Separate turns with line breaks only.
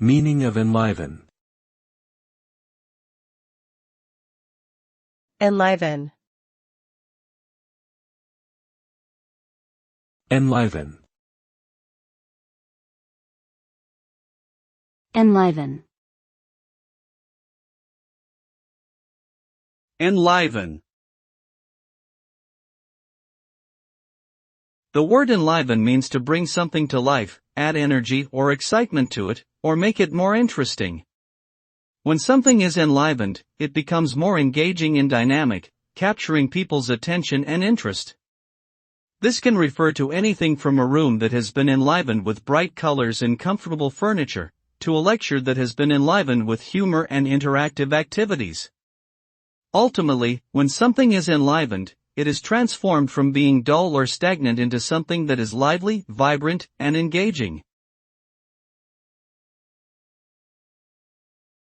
Meaning of enliven.
Enliven.
Enliven.
Enliven.
Enliven. The word enliven means to bring something to life, add energy or excitement to it, or make it more interesting. When something is enlivened, it becomes more engaging and dynamic, capturing people's attention and interest. This can refer to anything from a room that has been enlivened with bright colors and comfortable furniture, to a lecture that has been enlivened with humor and interactive activities. Ultimately, when something is enlivened, it is transformed from being dull or stagnant into something that is lively, vibrant, and engaging.